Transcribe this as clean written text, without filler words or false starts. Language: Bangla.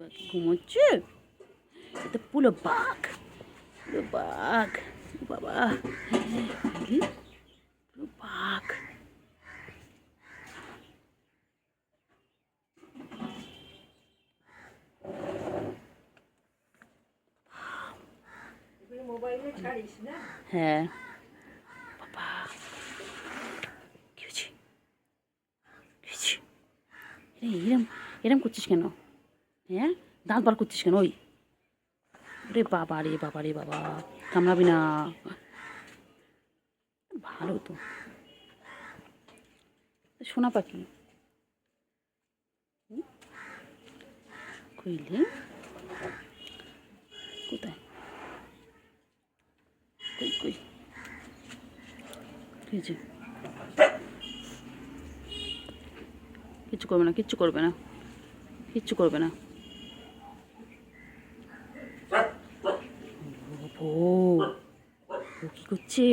পাখি ঘুমোচ্ছে। এটা পুরো বাঘ, পুরো বাঘ বাবা, পুরো বাঘ। হ্যাঁ বাবা, কি হয়েছে? এরম এরম করছিস কেন? হ্যাঁ, দাঁত বার করছিস কেন? ওই রে বাবা রে বাবা রে বাবা, কামড়াবি না। ভালো তো সোনা পাখি। কইলে কোথায়? কই কই কিছু কিচ্ছু করবে না, কিচ্ছু করবে না, কিচ্ছু করবে না। ও ও কি করছে?